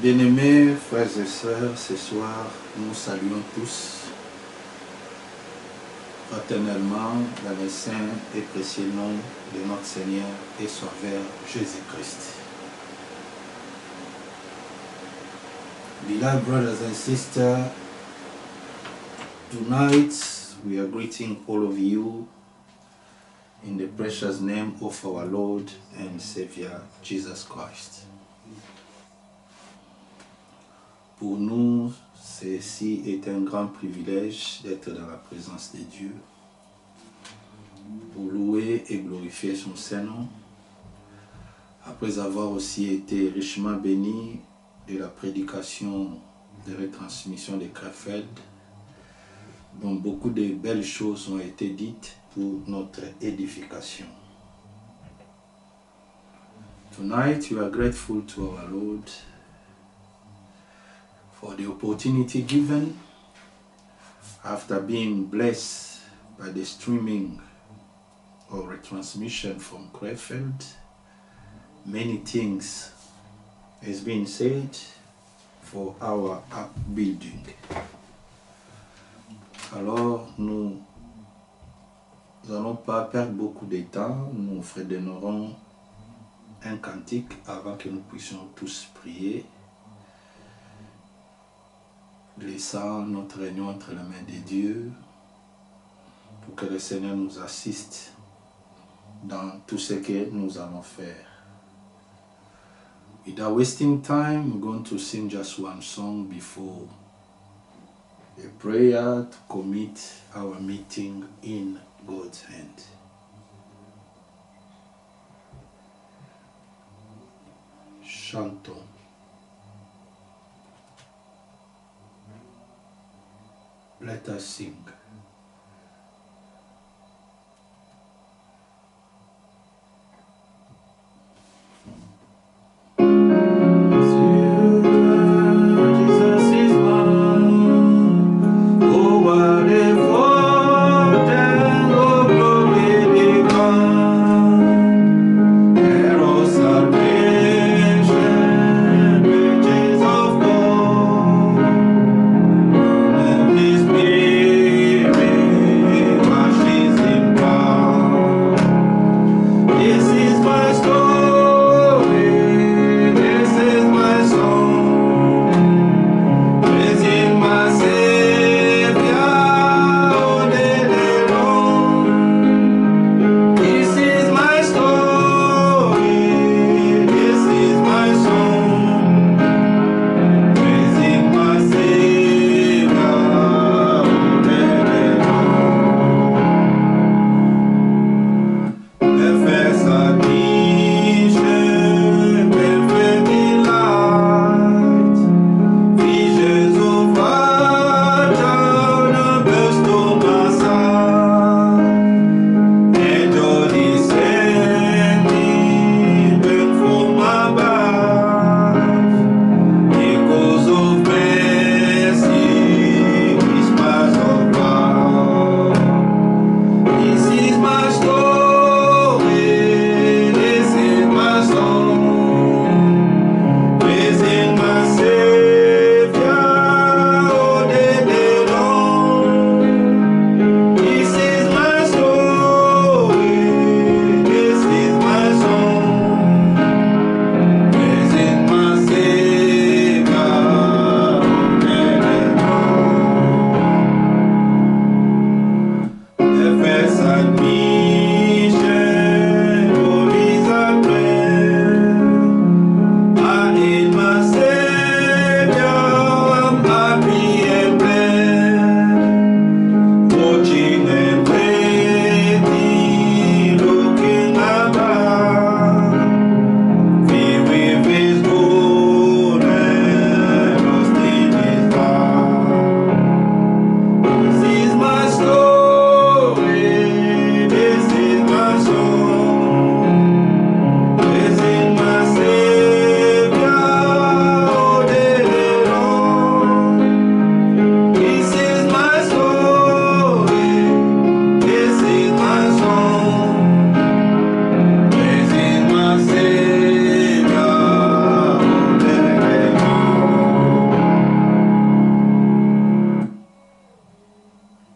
Bien-aimés frères et sœurs, ce soir, nous saluons tous fraternellement dans le saint et précieux nom de notre Seigneur et Sauveur Jésus-Christ. Beloved brothers and sisters, tonight we are greeting all of you in the precious name of our Lord and Savior Jesus Christ. Pour nous, ceci est un grand privilège d'être dans la présence de Dieu, pour louer et glorifier son Saint-Nom, après avoir aussi été richement bénis de la prédication de retransmission de Krefeld, dont beaucoup de belles choses ont été dites pour notre édification. Tonight, we are grateful to our Lord for the opportunity given after being blessed by the streaming or retransmission from Krefeld. Many things has been said for our upbuilding. Alors nous n'allons pas perdre beaucoup de temps, nous fredonnerons un cantique avant que nous puissions tous prier, laissant notre réunion entre les mains de Dieu pour que le Seigneur nous assiste dans tout ce que nous allons faire. Without wasting time, we're going to sing just one song before a prayer to commit our meeting in God's hand. Chantons. Let us sing.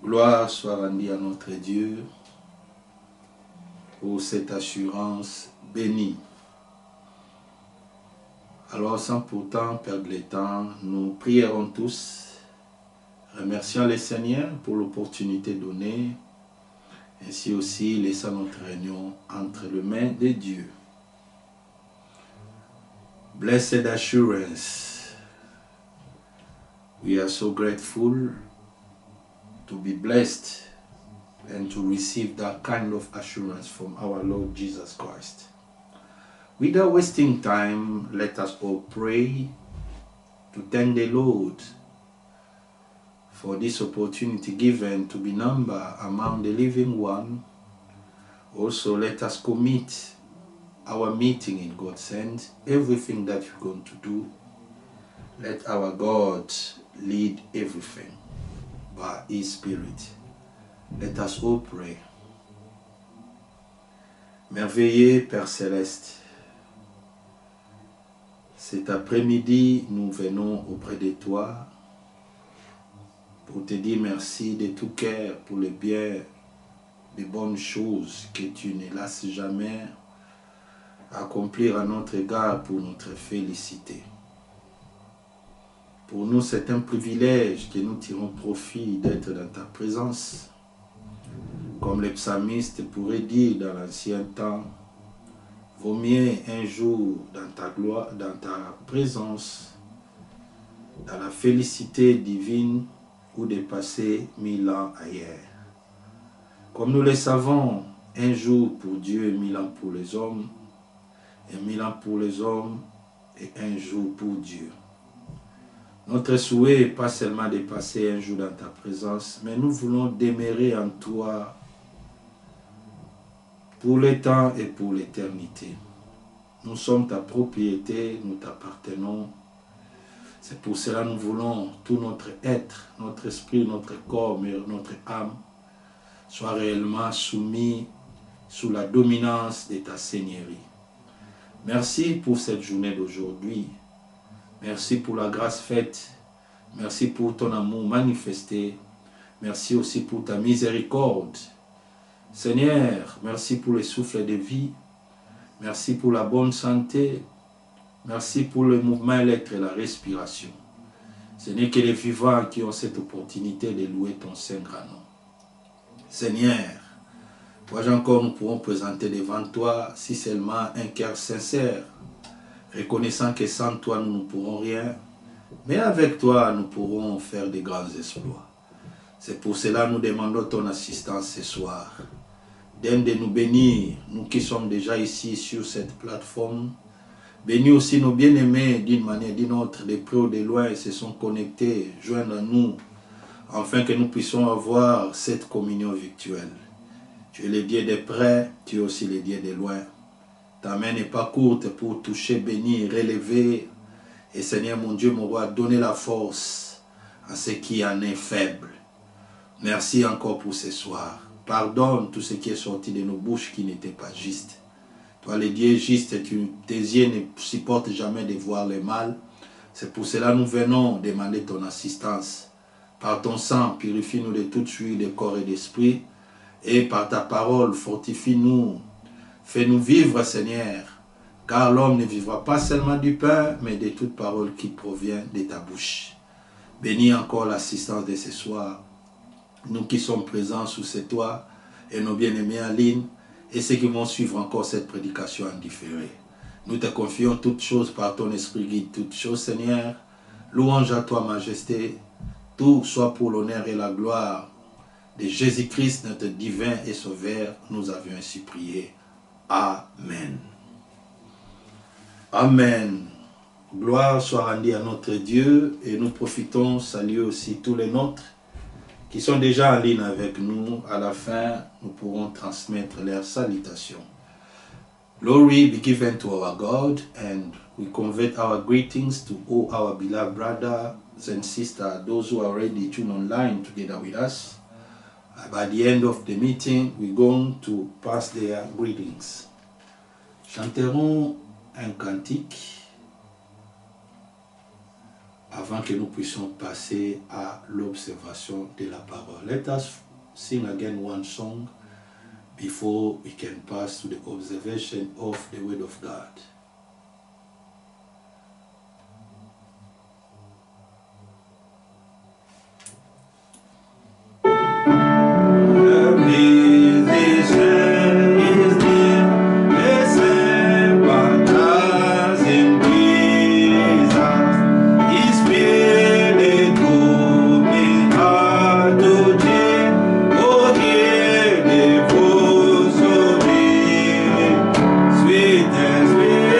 Gloire soit rendue à notre Dieu pour cette assurance bénie. Alors sans pourtant perdre le temps, nous prierons tous, remerciant le Seigneur pour l'opportunité donnée, ainsi aussi laissant notre réunion entre les mains de Dieu. Blessed assurance, we are so grateful to be blessed and to receive that kind of assurance from our Lord Jesus Christ. Without wasting time, let us all pray to thank the Lord for this opportunity given to be numbered among the living one. Also, let us commit our meeting in God's hands, everything that we're going to do. Let our God lead everything by His Spirit. Let us all pray. Merveilleux Père Céleste, cet après-midi, nous venons auprès de toi pour te dire merci de tout cœur pour le bien, les bonnes choses que tu ne lasses jamais accomplir à notre égard pour notre félicité. Pour nous, c'est un privilège que nous tirons profit d'être dans ta présence. Comme le psalmiste pourrait dire dans l'ancien temps, vaut mieux un jour dans ta gloire, dans ta présence, dans la félicité divine, ou de passer 1000 ans ailleurs. Comme nous le savons, un jour pour Dieu, 1000 ans pour les hommes, et 1000 ans pour les hommes, et un jour pour Dieu. Notre souhait n'est pas seulement de passer un jour dans ta présence, mais nous voulons demeurer en toi pour le temps et pour l'éternité. Nous sommes ta propriété, nous t'appartenons. C'est pour cela que nous voulons tout notre être, notre esprit, notre corps, notre âme soit réellement soumis sous la dominance de ta Seigneurie. Merci pour cette journée d'aujourd'hui. Merci pour la grâce faite. Merci pour ton amour manifesté. Merci aussi pour ta miséricorde. Seigneur, merci pour le souffle de vie. Merci pour la bonne santé. Merci pour le mouvement électrique et la respiration. Ce n'est que les vivants qui ont cette opportunité de louer ton saint grand nom. Seigneur, vois encore nous pourrons présenter devant toi si seulement un cœur sincère, reconnaissant que sans toi nous ne pourrons rien, mais avec toi nous pourrons faire de grands exploits. C'est pour cela que nous demandons ton assistance ce soir. Donne de nous bénir, nous qui sommes déjà ici sur cette plateforme. Bénis aussi nos bien-aimés d'une manière ou d'une autre, de près ou de loin, se sont connectés, joindre à nous, afin que nous puissions avoir cette communion virtuelle. Tu es le Dieu des près, tu es aussi le Dieu des loin. Ta main n'est pas courte pour toucher, bénir, relever. Et Seigneur mon Dieu, mon roi, donner la force à ce qui en est faible. Merci encore pour ce soir. Pardonne tout ce qui est sorti de nos bouches qui n'était pas juste. Toi, le Dieu juste, tes yeux ne supportent jamais de voir le mal. C'est pour cela que nous venons demander ton assistance. Par ton sang, purifie-nous de toute suite de corps et d'esprit. Et par ta parole, fortifie-nous. Fais-nous vivre, Seigneur. Car l'homme ne vivra pas seulement du pain, mais de toute parole qui provient de ta bouche. Bénis encore l'assistance de ce soir. Nous qui sommes présents sous ce toit et nos bien-aimés en ligne, et ceux qui vont suivre encore cette prédication en différé. Nous te confions toutes choses par ton esprit guide, toutes choses, Seigneur. Louange à toi, Majesté. Tout soit pour l'honneur et la gloire de Jésus-Christ, notre divin et sauveur. Nous avions ainsi prié. Amen. Amen. Gloire soit rendue à notre Dieu et nous profitons, saluer aussi tous les nôtres qui sont déjà en ligne avec nous. À la fin, nous pourrons transmettre leurs salutations. Glory be given to our God, and we convey our greetings to all our beloved brothers and sisters, those who are already tuned online together with us. By the end of the meeting, we're going to pass their greetings. Chanterons un cantique avant que nous puissions passer à l'observation de la parole. Let us sing again one song before we can pass to the observation of the Word of God. Sweetness.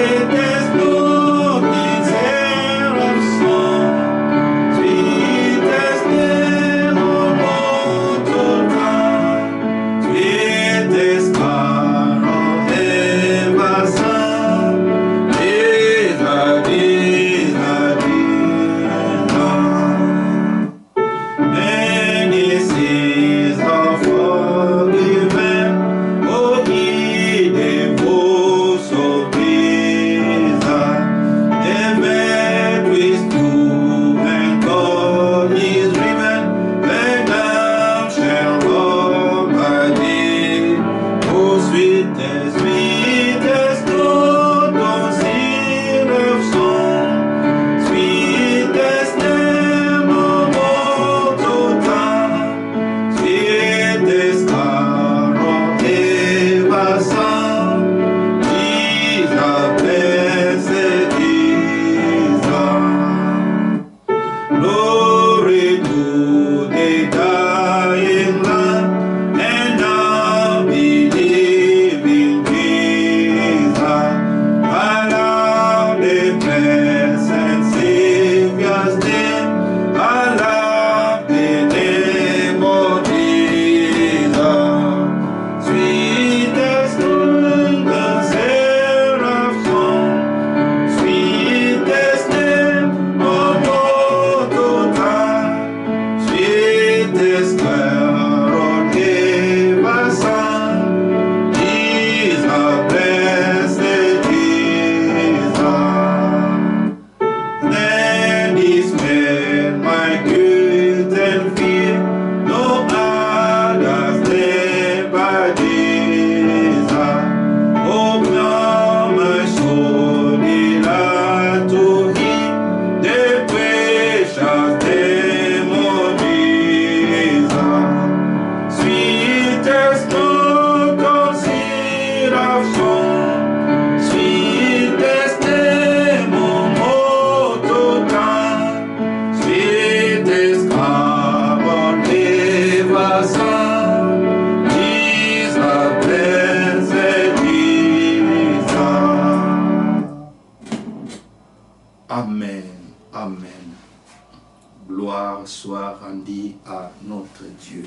Dieu.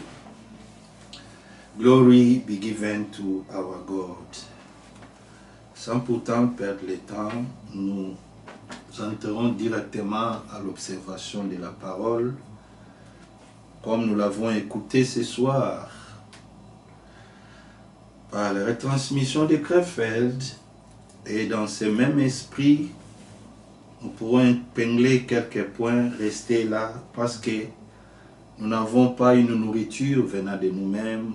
Glory be given to our God. Sans pourtant perdre le temps, nous entrerons directement à l'observation de la parole, comme nous l'avons écouté ce soir, par la retransmission de Krefeld, et dans ce même esprit, nous pourrons épingler quelques points, rester là, parce que nous n'avons pas une nourriture venant de nous-mêmes,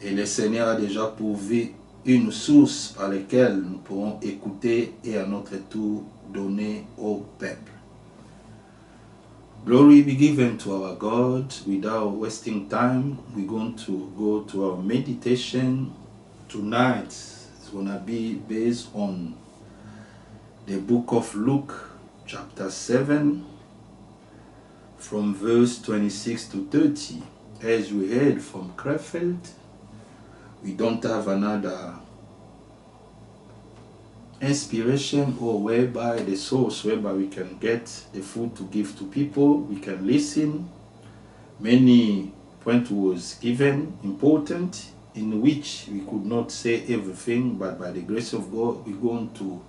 et le Seigneur a déjà pourvu une source par laquelle nous pourrons écouter et à notre tour donner au peuple. Glory be given to our God. Without wasting time, we're going to go to our meditation. Tonight it's going to be based on the book of Luke, chapter 7, from verse 26 to 30. As we heard from Krefeld, we don't have another inspiration or whereby the source whereby we can get the food to give to people. We can listen. Many point was given important in which we could not say everything, but by the grace of God we're going to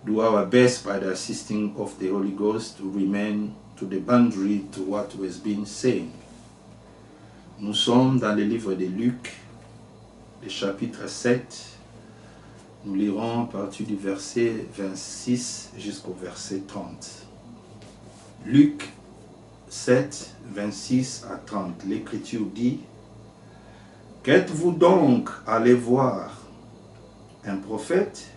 do our best by the assisting of the Holy Ghost to remain to the boundary to what was being said. Nous sommes dans le livre de Luc, le chapitre 7. Nous lirons à partir du verset 26 jusqu'au verset 30. Luc 7, 26 à 30. L'Écriture dit: Qu'êtes-vous donc allé voir? Un prophète?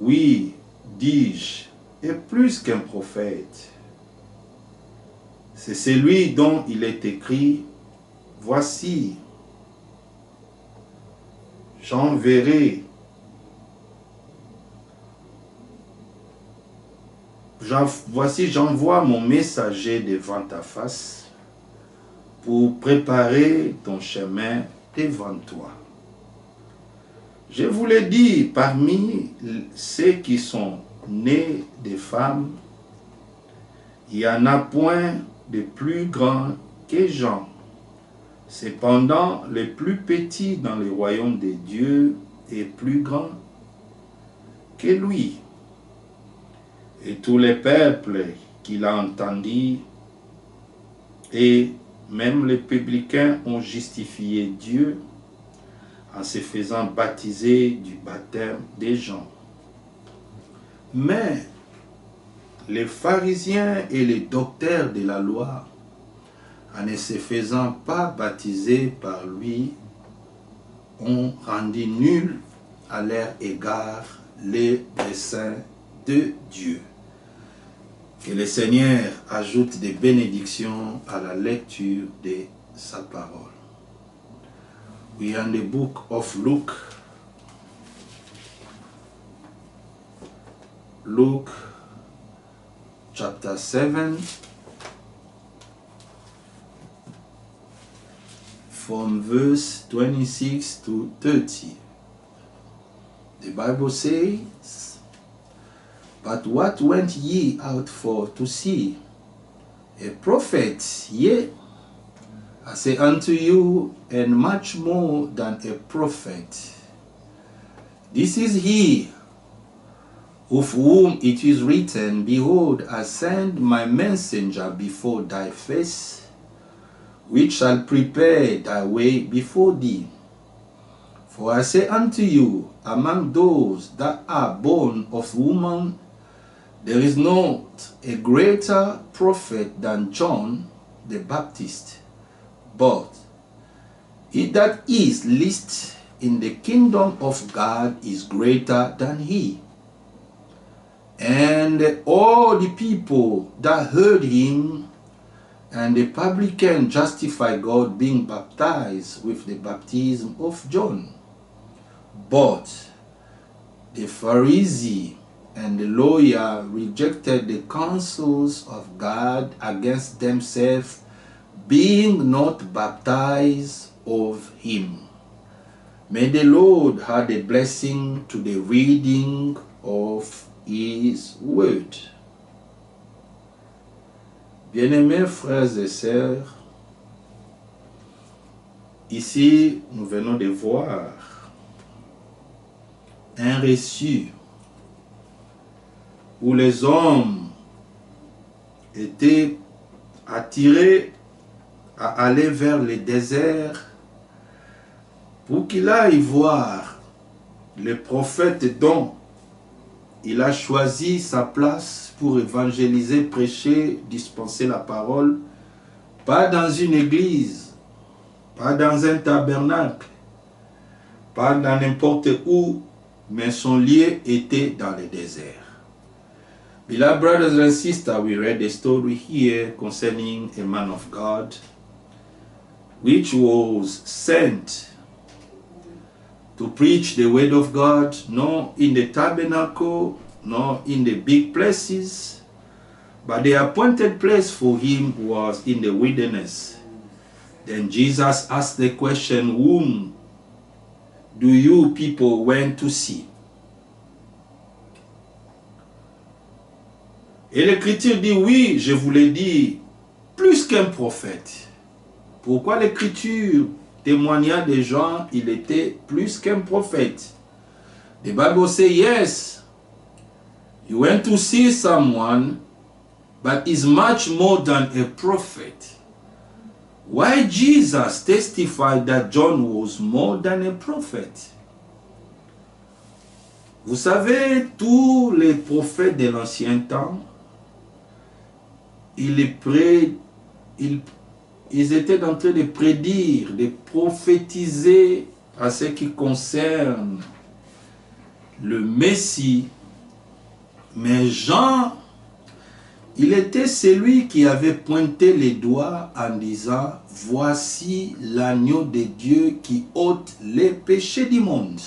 Oui, dis-je, et plus qu'un prophète. C'est celui dont il est écrit: Voici, voici, j'envoie mon messager devant ta face pour préparer ton chemin devant toi. Je vous l'ai dit, parmi ceux qui sont nés des femmes, il n'y en a point de plus grand que Jean. Cependant, le plus petit dans le royaume de Dieu est plus grand que lui. Et tous les peuples qui l'ont entendu, et même les publicains ont justifié Dieu en se faisant baptiser du baptême des gens. Mais les pharisiens et les docteurs de la loi, en ne se faisant pas baptiser par lui, ont rendu nul à leur égard les desseins de Dieu. Que le Seigneur ajoute des bénédictions à la lecture de sa parole. We are in the book of Luke. Luke chapter 7, from verse 26 to 30. The Bible says, But what went ye out for to see? A prophet? Yea, I say unto you, and much more than a prophet. This is he, of whom it is written, Behold, I send my messenger before thy face, which shall prepare thy way before thee. For I say unto you, among those that are born of woman, there is not a greater prophet than John the Baptist, but he that is least in the kingdom of God is greater than he. And all the people that heard him and the publican justify God, being baptized with the baptism of John. But the Pharisee and the lawyer rejected the counsels of God against themselves, being not baptized of him. May the Lord add a blessing to the reading of his word. Bien-aimés frères et sœurs, Ici, nous venons de voir un récit où les hommes étaient attirés à aller vers le désert pour qu'il aille voir le prophète dont il a choisi sa place pour évangéliser, prêcher, dispenser la parole, pas dans une église, pas dans un tabernacle, pas dans n'importe où, mais son lieu était dans le désert. Beloved brothers and sisters, we read a story here concerning a man of God which was sent to preach the word of God, not in the tabernacle, not in the big places, but the appointed place for him was in the wilderness. Then Jesus asked the question, whom do you people went to see? Et l'Écriture dit, oui, je vous l'ai dit, plus qu'un prophète. Pourquoi l'Écriture témoigna des gens, il était plus qu'un prophète? The Bible says, yes, you went to see someone, but is much more than a prophet. Why Jesus testified that John was more than a prophet? Vous savez, tous les prophètes de l'ancien temps, ils étaient en train de prédire, de prophétiser à ce qui concerne le Messie. Mais Jean, il était celui qui avait pointé les doigts en disant, voici l'agneau de Dieu qui ôte les péchés du monde.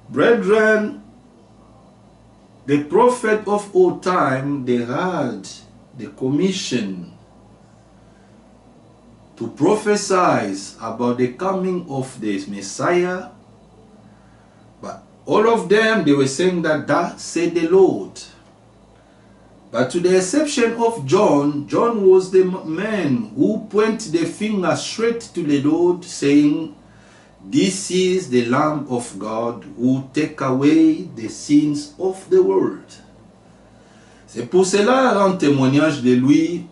Brethren, the prophet of all time, they had the commission to prophesy about the coming of the Messiah. But all of them, they were saying that thus said the Lord. But to the exception of John, John was the man who pointed the finger straight to the Lord, saying, this is the Lamb of God who take away the sins of the world. C'est pour cela, rend témoignage de lui,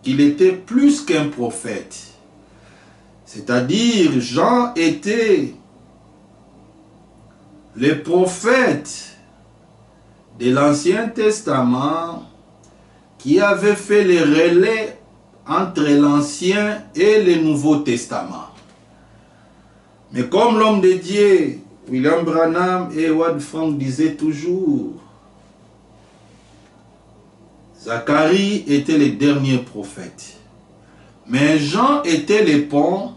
qu'il était plus qu'un prophète. C'est-à-dire, Jean était le prophète de l'Ancien Testament qui avait fait le relais entre l'Ancien et le Nouveau Testament. Mais comme l'homme de Dieu, William Branham et Howard Frank disaient toujours, Zacharie était le dernier prophète. Mais Jean était le pont,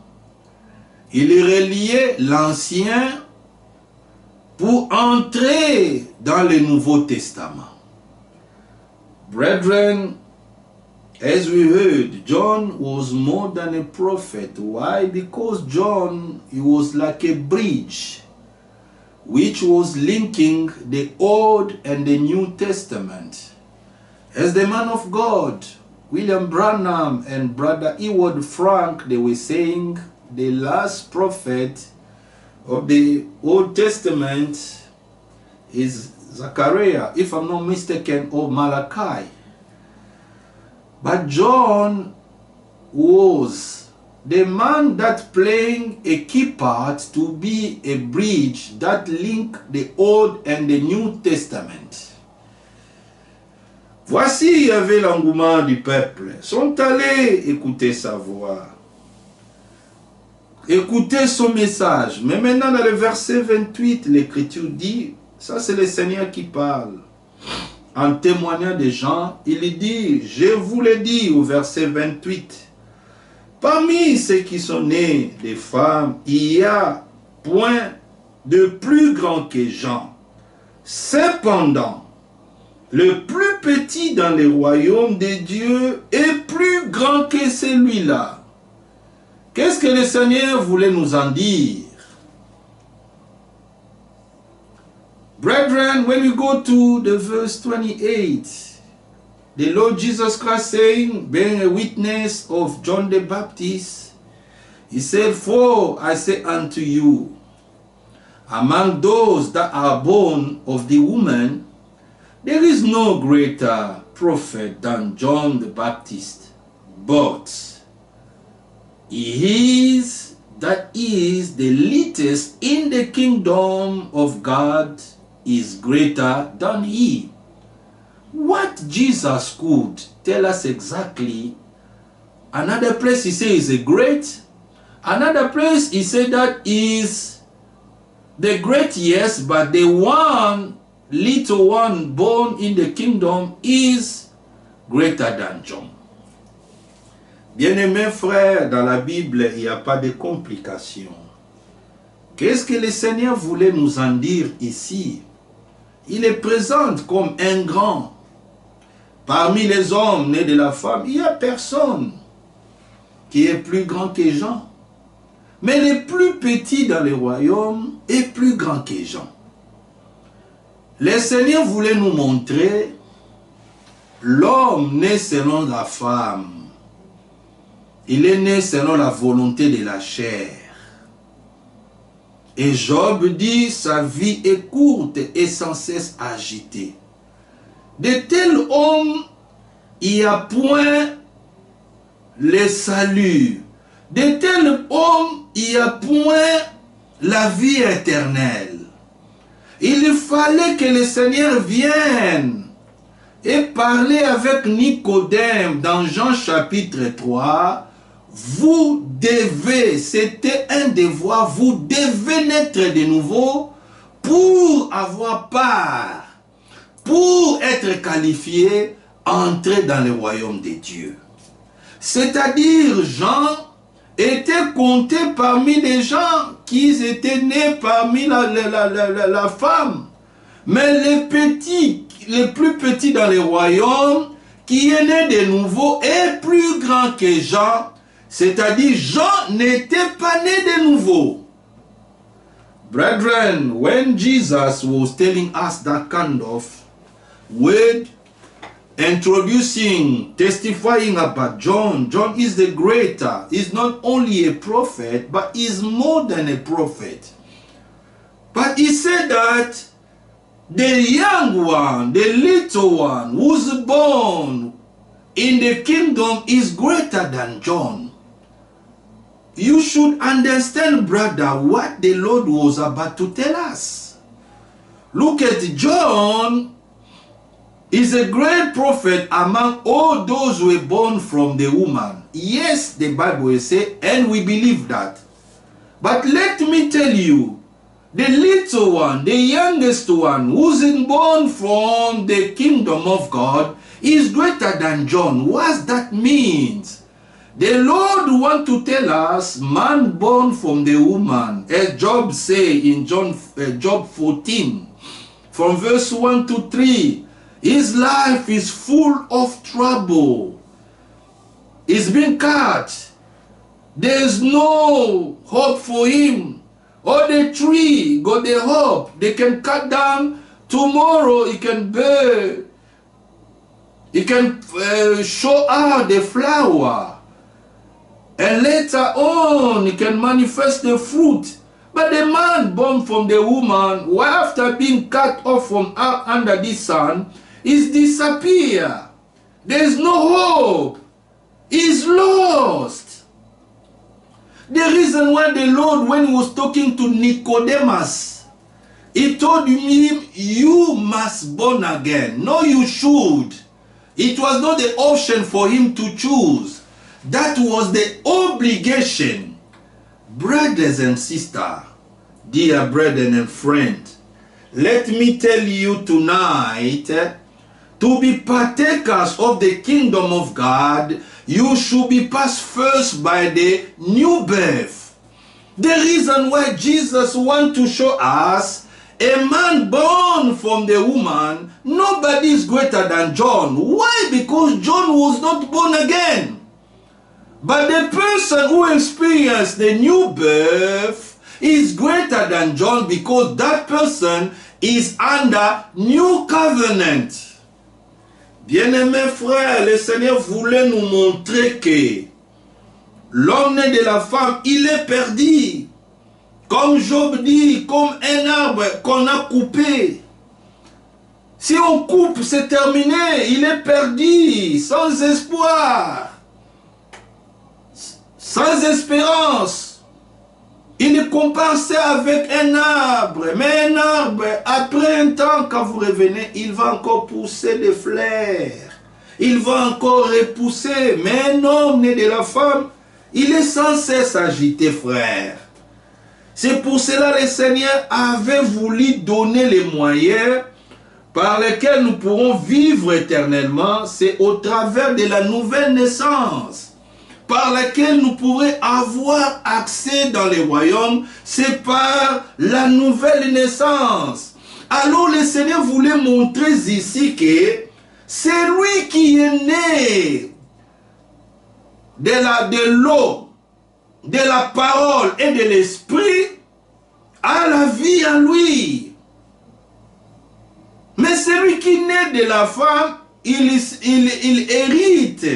il reliait l'Ancien pour entrer dans le Nouveau Testament. Brethren, as we heard, John was more than a prophet. Why? Because John, he was like a bridge which was linking the Old and the New Testament. As the man of God, William Branham and Brother Howard Frank, they were saying the last prophet of the Old Testament is Zechariah, if I'm not mistaken, or Malachi. But John was the man that playing a key part to be a bridge that link the Old and the New Testament. Voici, il y avait l'engouement du peuple. Ils sont allés écouter sa voix. Écouter son message. Mais maintenant, dans le verset 28, l'Écriture dit, ça c'est le Seigneur qui parle. En témoignant des gens, il dit, je vous le dis au verset 28, parmi ceux qui sont nés des femmes, il y a point de plus grand que Jean. Cependant, le plus petit dans le royaume de Dieu est plus grand que celui-là. Qu'est-ce que le Seigneur voulait nous en dire? Brethren, when we go to the verse 28, the Lord Jesus Christ saying, being a witness of John the Baptist, He said, for I say unto you, among those that are born of the woman, there is no greater prophet than John the Baptist, but he is that is the least in the kingdom of God is greater than he. What Jesus could tell us exactly. Another place he says is a great. Another place he said that is the great, yes, but the one little one born in the kingdom is greater than John. Bien-aimés frères, dans la Bible, il n'y a pas de complications. Qu'est-ce que le Seigneur voulait nous en dire ici? Il est présent comme un grand. Parmi les hommes nés de la femme, il n'y a personne qui est plus grand que Jean. Mais le plus petit dans le royaume est plus grand que Jean. Le Seigneur voulait nous montrer l'homme né selon la femme. Il est né selon la volonté de la chair. Et Job dit, sa vie est courte et sans cesse agitée. De tel homme, il n'y a point le salut. De tel homme, il n'y a point la vie éternelle. Il fallait que le Seigneur vienne et parler avec Nicodème dans Jean chapitre 3. Vous devez, c'était un devoir, vous devez naître de nouveau pour avoir part, pour être qualifié, entrer dans le royaume de Dieu. C'est-à-dire, Jean était compté parmi les gens qui étaient nés parmi la femme. Mais les petits, les plus petits dans le royaume, qui est né de nouveau, est plus grand que Jean. C'est-à-dire, Jean n'était pas né de nouveau. Brethren, when Jesus was telling us that kind of word, introducing, testifying about John, John is the greater. He's not only a prophet, but he's more than a prophet. But he said that the young one, the little one, who's born in the kingdom is greater than John. You should understand, brother, what the Lord was about to tell us. Look at John. Is a great prophet among all those who were born from the woman. Yes, the Bible will say, and we believe that. But let me tell you, the little one, the youngest one, who's born from the kingdom of God, is greater than John. What that means? The Lord wants to tell us, man born from the woman, as Job say in Job 14, from verse 1 to 3, his life is full of trouble. He's been cut. There's no hope for him. Or the tree got the hope. They can cut down tomorrow. It can bear. It can show out the flower. And later on, it can manifest the fruit. But the man born from the woman, after being cut off from under the sun, is disappear. There is no hope. He's lost. The reason why the Lord, when he was talking to Nicodemus, he told him, you must born again. No, you should. It was not the option for him to choose. That was the obligation. Brothers and sisters, dear brethren and friends, let me tell you tonight, to be partakers of the kingdom of God, you should be passed first by the new birth. The reason why Jesus wants to show us a man born from the woman, nobody is greater than John. Why? Because John was not born again. But the person who experienced the new birth is greater than John because that person is under new covenant. Bien-aimés frères, le Seigneur voulait nous montrer que l'homme né de la femme, il est perdu. Comme Job dit, comme un arbre qu'on a coupé. Si on coupe, c'est terminé. Il est perdu, sans espoir, sans espérance. Il est comparé avec un arbre. Mais un arbre, après un temps, quand vous revenez, il va encore pousser des fleurs. Il va encore repousser. Mais un homme né de la femme, il est sans cesse agité, frère. C'est pour cela que le Seigneur avait voulu donner les moyens par lesquels nous pourrons vivre éternellement. C'est au travers de la nouvelle naissance, par laquelle nous pourrons avoir accès dans les royaumes. C'est par la nouvelle naissance. Alors le Seigneur voulait montrer ici que c'est lui qui est né de l'eau, de la parole et de l'esprit, à la vie en lui. Mais celui qui naît de la femme, il hérite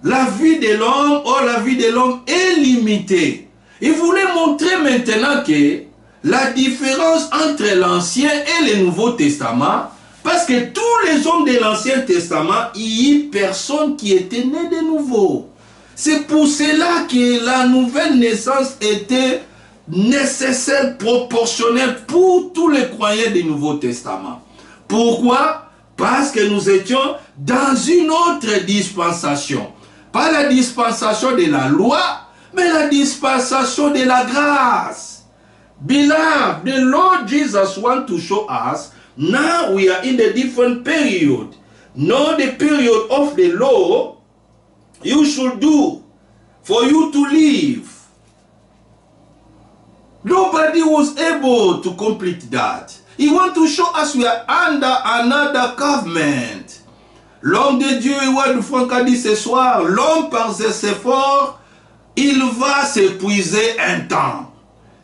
la vie de l'homme. Or la vie de l'homme est limitée. Il voulait montrer maintenant que la différence entre l'Ancien et le Nouveau Testament, parce que tous les hommes de l'Ancien Testament, il n'y a personne qui était né de nouveau. C'est pour cela que la nouvelle naissance était nécessaire, proportionnelle pour tous les croyants du Nouveau Testament. Pourquoi? Parce que nous étions dans une autre dispensation. Pas la dispensation de la loi, mais la dispensation de la grâce. Beloved, the Lord Jesus wants to show us, now we are in a different period. Not the period of the law, you should do for you to live. Nobody was able to complete that. He wants to show us we are under another covenant. L'homme de Dieu, Edouard Franck a dit ce soir, l'homme par ses efforts, il va s'épuiser un temps.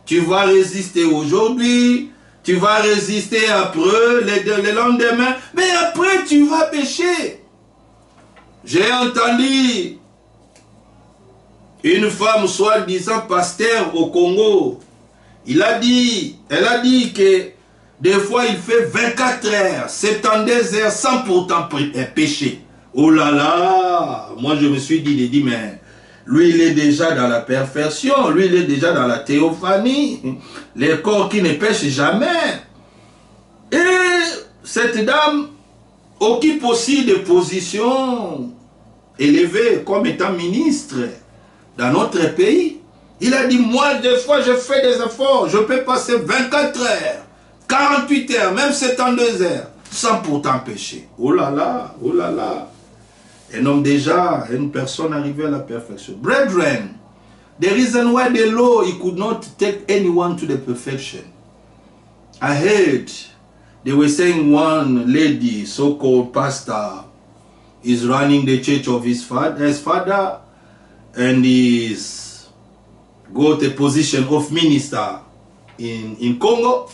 Tu vas résister aujourd'hui, tu vas résister après, le lendemain, mais après tu vas pécher. J'ai entendu une femme soi-disant pasteur au Congo. Elle a dit que des fois il fait 24 heures, 72 heures sans pourtant pécher. Oh là là, moi je me suis dit, mais lui il est déjà dans la perfection, lui il est déjà dans la théophanie, les corps qui ne pêchent jamais. Et cette dame occupe aussi des positions élevées comme étant ministre dans notre pays. Il a dit, moi des fois je fais des efforts, je peux passer 24 heures, 48 heures, même 72 heures, sans pourtant pécher. Oh là là, oh là là. Un homme déjà, une personne arrivée à la perfection. Brethren, the reason why the law, it could not take anyone to the perfection. I heard they were saying one lady, so-called pastor, is running the church of his father, and is got a position of minister in Congo.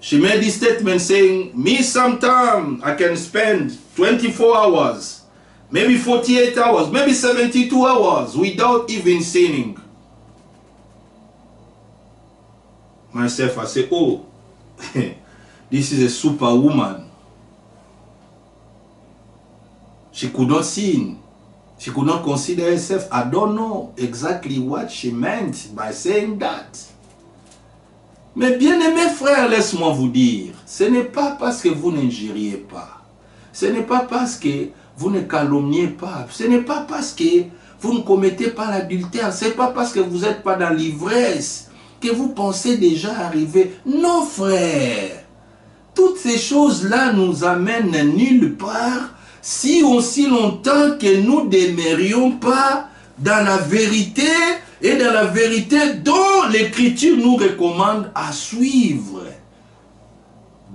She made this statement saying, me sometime I can spend 24 hours, maybe 48 hours, maybe 72 hours without even sinning. Myself, I say, oh, this is a superwoman. She could not sin. She could not consider herself. I don't know exactly what she meant by saying that. Mais bien-aimés frères, laisse-moi vous dire, ce n'est pas parce que vous n'injuriez pas. Ce n'est pas parce que vous ne calomniez pas. Ce n'est pas parce que vous ne commettez pas l'adultère. Ce n'est pas parce que vous n'êtes pas dans l'ivresse que vous pensez déjà arriver. Non, frère. Toutes ces choses-là nous amènent nulle part si aussi longtemps que nous ne demeurions pas dans la vérité et dans la vérité dont l'Écriture nous recommande à suivre.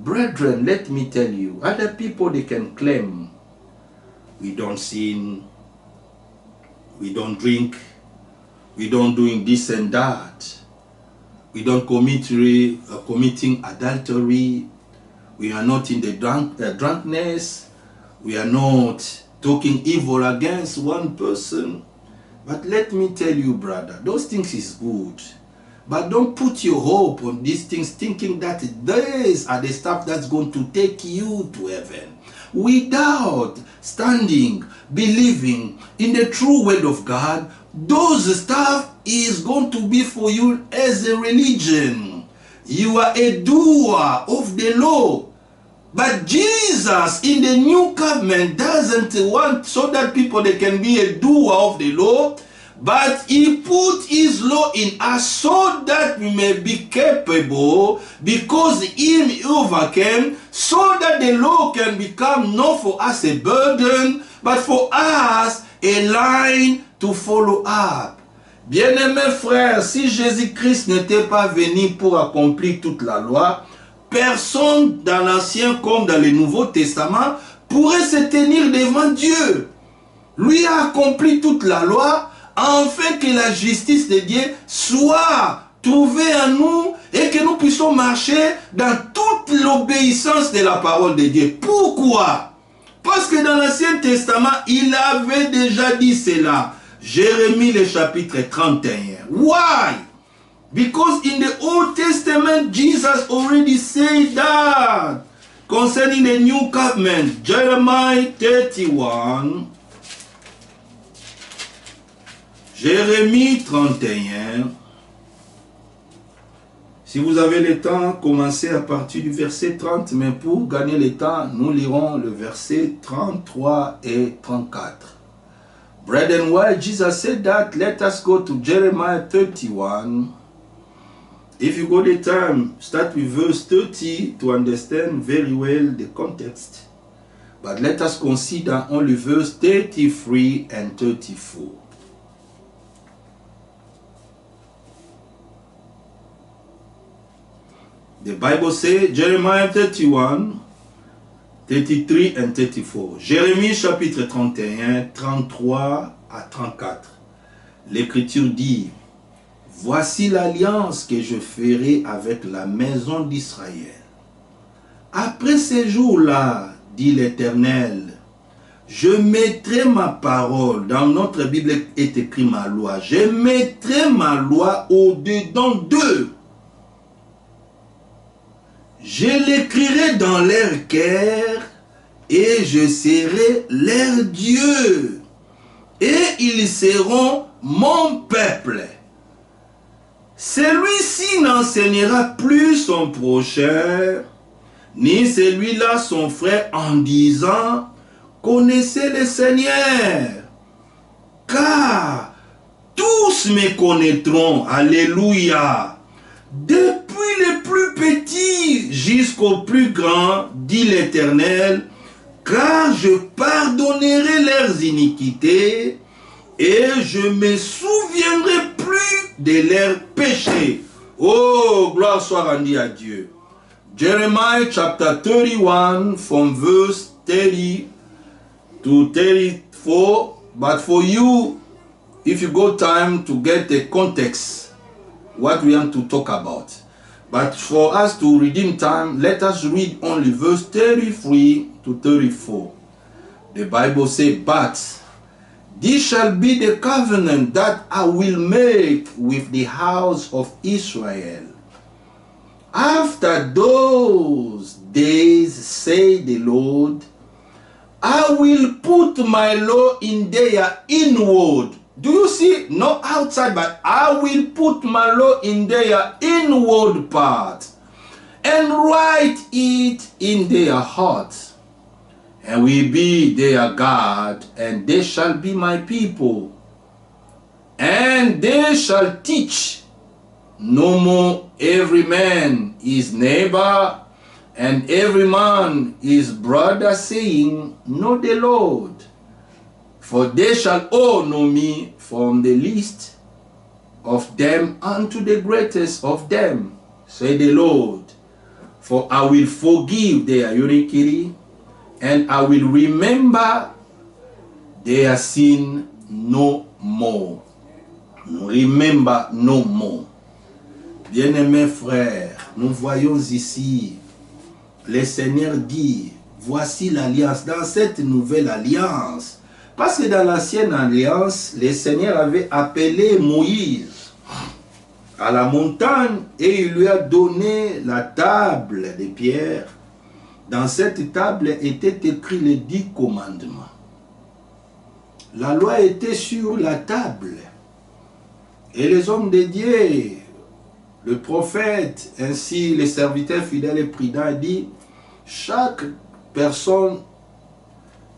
Brethren, let me tell you, other people, they can claim, we don't sin, we don't drink, we don't doing this and that, we don't committing adultery, we are not in the drunkenness, we are not talking evil against one person. But let me tell you, brother, those things is good. But don't put your hope on these things thinking that these are the stuff that's going to take you to heaven. Without standing, believing in the true word of God, those stuff is going to be for you as a religion. You are a doer of the law. But Jesus in the new covenant doesn't want so that people they can be a doer of the law, but he put his law in us so that we may be capable, because him overcame, so that the law can become not for us a burden, but for us a line to follow up. Bien-aimés frères, si Jésus-Christ n'était pas venu pour accomplir toute la loi, personne dans l'Ancien comme dans le Nouveau Testament pourrait se tenir devant Dieu. Lui a accompli toute la loi afin que la justice de Dieu soit trouvée en nous et que nous puissions marcher dans toute l'obéissance de la parole de Dieu. Pourquoi? Parce que dans l'Ancien Testament, il avait déjà dit cela. Jérémie le chapitre 31. Why? Because in the Old Testament, Jesus already said that concerning the new covenant. Jeremiah 31. Jérémie 31. Si vous avez le temps, commencez à partir du verset 30, mais pour gagner le temps, nous lirons le verset 33 et 34. Brethren, why Jesus said that, let us go to Jeremiah 31. If you go the time, start with verse 30 to understand very well the context. But let us consider only verse 33 and 34. The Bible says, Jeremiah 31, 33 and 34. Jérémie chapitre 31, 33 à 34. L'Écriture dit, voici l'alliance que je ferai avec la maison d'Israël. Après ces jours-là, dit l'Éternel, je mettrai ma parole, dans notre Bible est écrit ma loi, je mettrai ma loi au-dedans d'eux. Je l'écrirai dans leur cœur et je serai leur Dieu. Et ils seront mon peuple. Celui-ci n'enseignera plus son prochain, ni celui-là son frère en disant, connaissez le Seigneur. Car tous me connaîtront. Alléluia. Depuis les plus petits jusqu'au plus grand, dit l'Éternel, car je pardonnerai leurs iniquités et je me souviendrai plus de leurs péchés. Oh, gloire soit rendue à Dieu. Jeremiah chapter 31 from verse 30 to 34. But for you, if you go time to get the context, what we want to talk about. But for us to redeem time, let us read only verse 33 to 34. The Bible says, but this shall be the covenant that I will make with the house of Israel. After those days, say the Lord, I will put my law in their inward. Do you see? Not outside, but I will put my law in their inward part and write it in their hearts, and will be their God, and they shall be my people. And they shall teach no more every man his neighbor, and every man his brother, saying, know the Lord. For they shall all know me, from the least of them unto the greatest of them, say the Lord. For I will forgive their iniquity, and I will remember their sin no more. Remember no more. Bien-aimés frères, nous voyons ici le Seigneur dit, voici l'alliance. Dans cette nouvelle alliance, Parce que dans l'ancienne alliance, le Seigneur avait appelé Moïse à la montagne et il lui a donné la table de pierre. Dans cette table étaient écrits les 10 commandements. La loi était sur la table. Et les hommes de Dieu, le prophète, ainsi les serviteurs fidèles et prudents, dit, chaque personne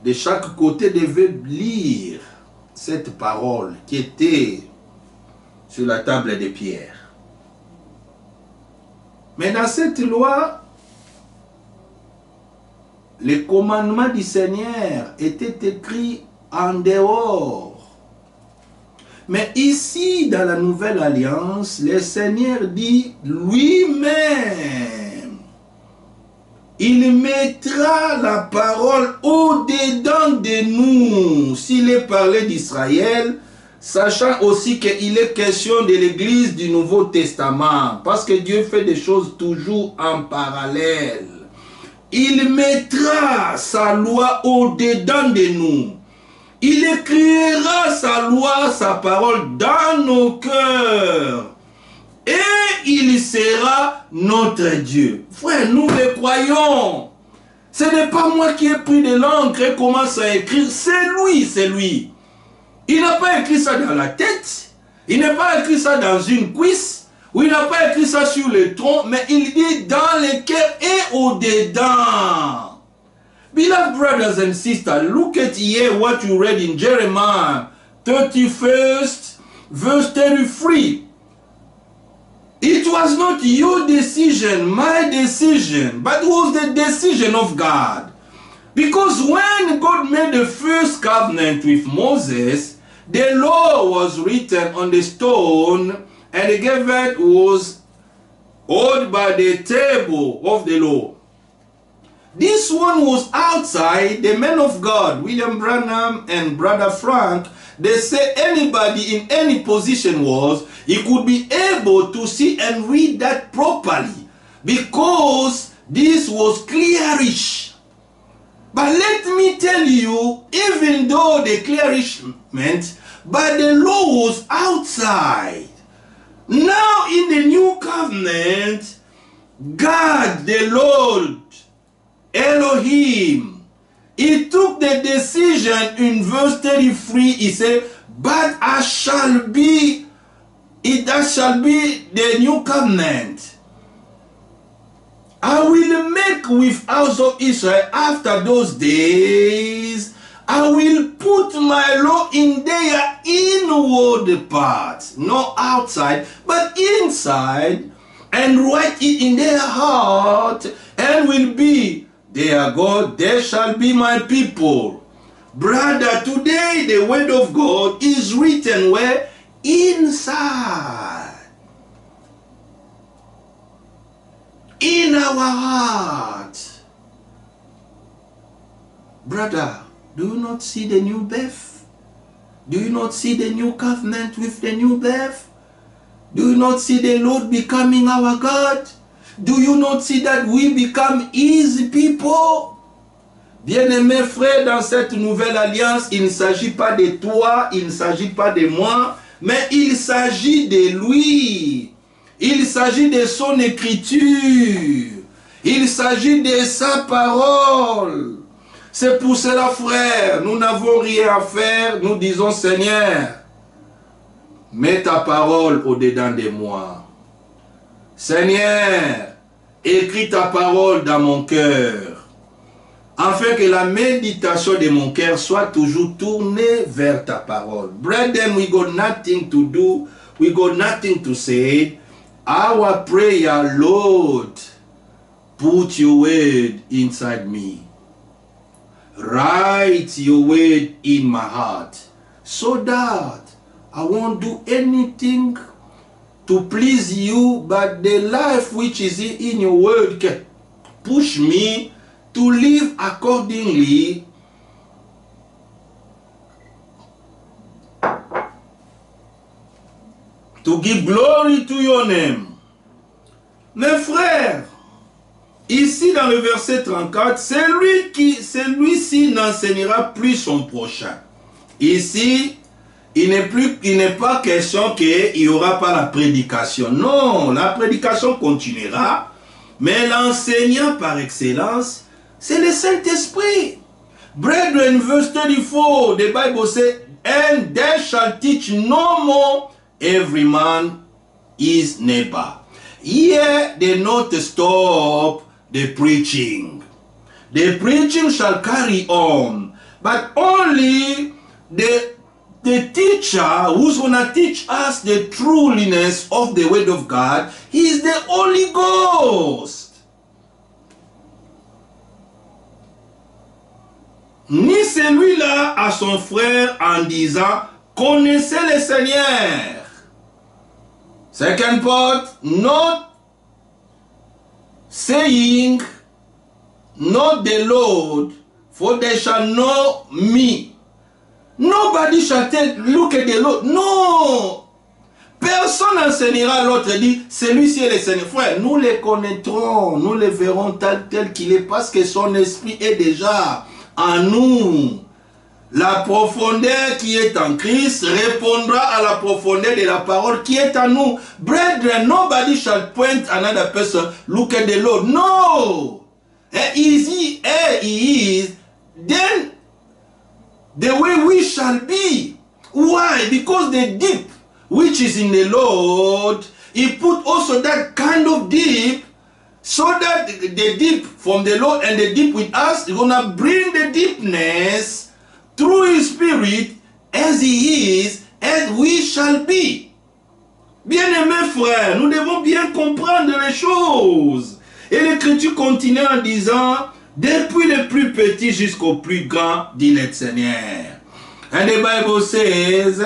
de chaque côté devait lire cette parole qui était sur la table de pierre. Mais dans cette loi, les commandements du Seigneur étaient écrits en dehors. Mais ici, dans la nouvelle alliance, le Seigneur dit lui-même, il mettra la parole au-dedans de nous. S'il est parlé d'Israël, sachant aussi qu'il est question de l'église du Nouveau Testament, parce que Dieu fait des choses toujours en parallèle. Il mettra sa loi au-dedans de nous. Il écrira sa loi, sa parole dans nos cœurs. Et il sera notre Dieu. Frère, nous le croyons. Ce n'est pas moi qui ai pris de l'encre et commence à écrire. C'est lui, c'est lui. Il n'a pas écrit ça dans la tête. Il n'a pas écrit ça dans une cuisse. Ou il n'a pas écrit ça sur le tronc. Mais il dit dans le cœur et au-dedans. Beloved brothers and sisters, look at here what you read in Jeremiah 31st, verse 33. It was not your decision, my decision, but it was the decision of God. Because when God made the first covenant with Moses, the law was written on the stone, and the covenant was held by the table of the law. This one was outside. The men of God, William Branham and Brother Frank, they say anybody in any position he could be able to see and read that properly, because this was clearish. But let me tell you, even though the clearish meant, but the law was outside. Now in the new covenant, God, the Lord, Elohim, he took the decision in verse 33. He said, but that shall be the new covenant. I will make with house of Israel after those days. I will put my law in their inward parts, not outside, but inside, and write it in their heart, and will be their God, they shall be my people. Brother, today the word of God is written where? Inside. In our heart. Brother, do you not see the new birth? Do you not see the new covenant with the new birth? Do you not see the Lord becoming our God? Do you not see that we become His people? Bien-aimés frères, dans cette nouvelle alliance, il ne s'agit pas de toi, il ne s'agit pas de moi, mais il s'agit de lui. Il s'agit de son écriture. Il s'agit de sa parole. C'est pour cela, frère, nous n'avons rien à faire. Nous disons, Seigneur, mets ta parole au-dedans de moi. Seigneur, écris ta parole dans mon cœur, afin que la méditation de mon cœur soit toujours tournée vers ta parole. Brethren, we got nothing to do, we got nothing to say. Our prayer, Lord, put your word inside me. Write your word in my heart, so that I won't do anything to please you, but the life which is in your word can push me to live accordingly to give glory to your name. Mes frères, ici dans le verset 34, celui-ci n'enseignera plus son prochain. Ici, il n'est pas question qu'il n'y aura pas la prédication. Non, la prédication continuera, mais l'enseignant par excellence, c'est le Saint-Esprit. Brethren, verse 34, the Bible says, and they shall teach no more every man his neighbor. Here they not stop the preaching. The preaching shall carry on, but only the teacher who's going to teach us the trueness of the word of God is the Holy Ghost. Ni celui-là à son frère en disant, connaissez le Seigneur. Second part, not saying, not the Lord, for they shall know me. Nobody shall tell, look at the Lord. No. Personne n'enseignera à l'autre et dit, celui-ci est le Seigneur. Frère, nous les connaîtrons, nous les verrons tel qu'il est, parce que son esprit est déjà en nous. La profondeur qui est en Christ répondra à la profondeur de la parole qui est en nous. Brethren, nobody shall point another person, look at the Lord. No. He is, then the way we shall be. Why? Because the deep which is in the Lord, he put also that kind of deep, so that the deep from the Lord and the deep with us is going to bring the deepness through his spirit as he is, as we shall be. Bien-aimés frères, nous devons bien comprendre les choses. Et l'Écriture continue en disant, depuis le plus petit jusqu'au plus grand, dit le Seigneur. And the Bible says,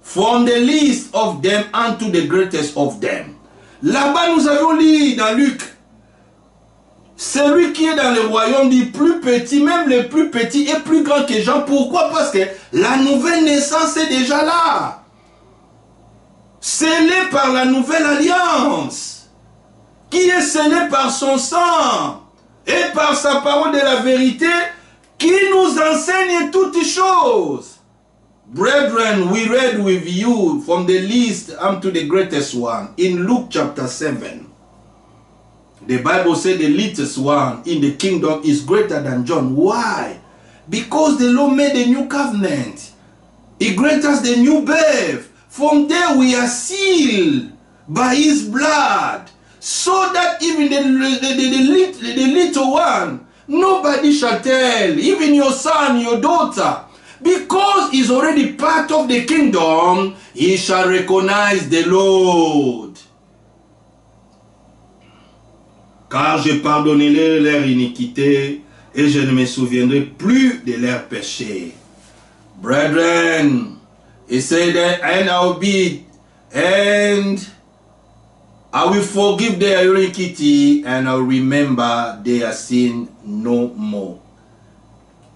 from the least of them unto the greatest of them. Là-bas, nous avons lu dans Luc, celui qui est dans le royaume du plus petit, même le plus petit est plus grand que Jean. Pourquoi? Parce que la nouvelle naissance est déjà là. Scellé par la nouvelle alliance, qui est scellé par son sang et par sa parole de la vérité, qui nous enseigne toutes choses. Brethren, we read with you from the least unto the greatest one in Luke chapter 7. The Bible said the littlest one in the kingdom is greater than John. Why? Because the Lord made a new covenant. He grants us the new birth. From there we are sealed by his blood. So that even the little one, nobody shall tell, even your son, your daughter, because he's already part of the kingdom, he shall recognize the Lord. Car je pardonnerai leur iniquité et je ne me souviendrai plus de leurs péchés. Brethren, he said that, and I will forgive their iniquity and I will remember their sin no more.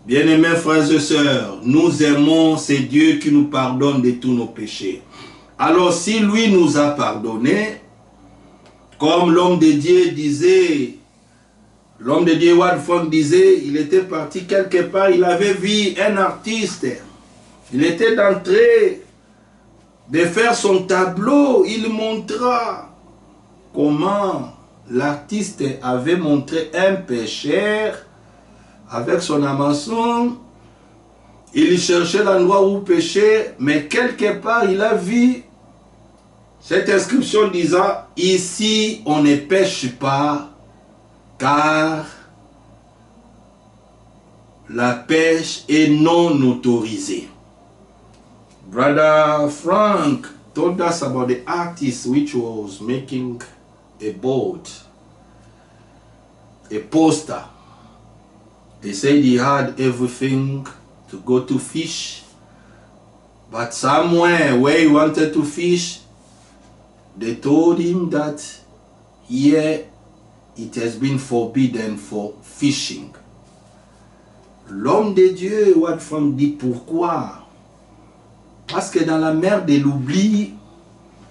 Bien-aimés frères et sœurs, nous aimons ce Dieu qui nous pardonne de tous nos péchés. Alors si lui nous a pardonné, comme l'homme de Dieu disait, l'homme de Dieu Wadfong disait, il était parti quelque part, il avait vu un artiste, il était en train de faire son tableau, il montra comment l'artiste avait montré un pécheur avec son hameçon. Il cherchait l'endroit où pécher, mais quelque part il a vu cette inscription disant, ici on ne pêche pas, car la pêche est non autorisée. Brother Frank told us about the artist which was making a boat, a poster. He said he had everything to go to fish, but somewhere where he wanted to fish, they told him that here it has been forbidden for fishing. L'homme de Dieu, Wadfong, dit pourquoi? Parce que dans la mer de l'oubli,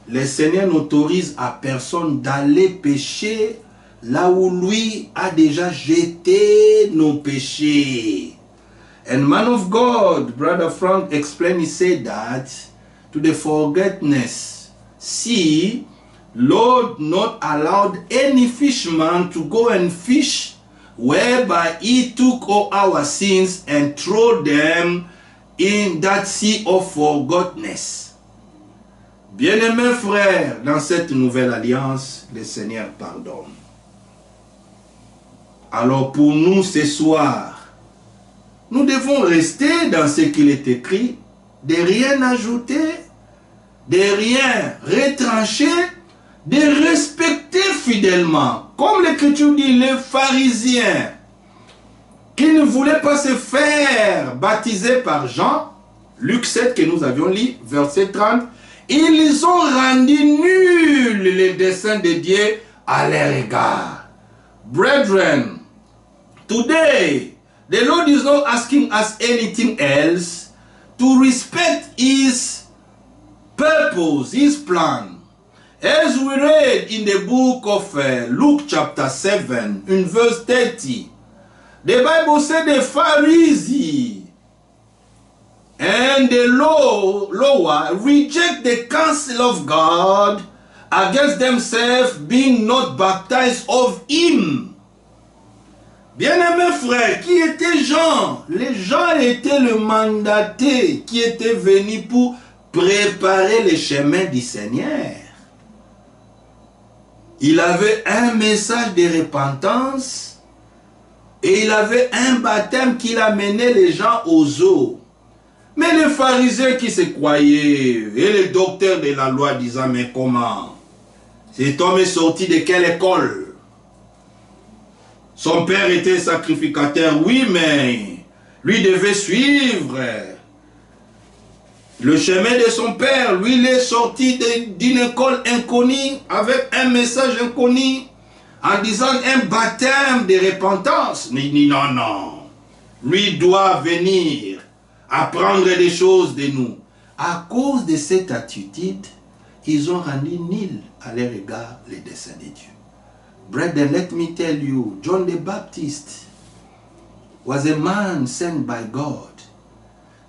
le Seigneur n'autorise à personne d'aller pêcher là où lui a déjà jeté nos péchés. And man of God, Brother Frank explained, he said that to the forgetfulness, see, Lord not allowed any fisherman to go and fish, whereby he took all our sins and threw them in that sea of forgetfulness. Bien-aimés frères, dans cette nouvelle alliance, le Seigneur pardonne. Alors pour nous ce soir, nous devons rester dans ce qu'il est écrit, de rien ajouter, de rien retrancher, de respecter fidèlement. Comme l'Écriture dit, les pharisiens qui ne voulaient pas se faire baptiser par Jean, Luc 7 que nous avions lu, verset 30, ils ont rendu nul les desseins de Dieu à leur égard. Brethren, today, the Lord is not asking us anything else to respect His purpose, His plan. As we read in the book of Luke chapter 7, in verse 30, the Bible said the Pharisees and the lower reject the counsel of God against themselves, being not baptized of Him. Bien-aimés frères, qui était Jean? Les gens étaient le mandaté qui était venu pour préparer le chemin du Seigneur. Il avait un message de repentance et il avait un baptême qui amenait les gens aux eaux. Mais les pharisiens qui se croyaient et les docteurs de la loi disant, mais comment? Cet homme est sorti de quelle école? Son père était sacrificateur, oui, mais lui devait suivre le chemin de son père. Lui, il est sorti d'une école inconnue, avec un message inconnu, en disant un baptême de repentance. Il dit non, non. Lui doit venir apprendre des choses de nous. À cause de cette attitude, ils ont rendu nul à leur égard les desseins de Dieu. Brethren, let me tell you, John the Baptist was a man sent by God.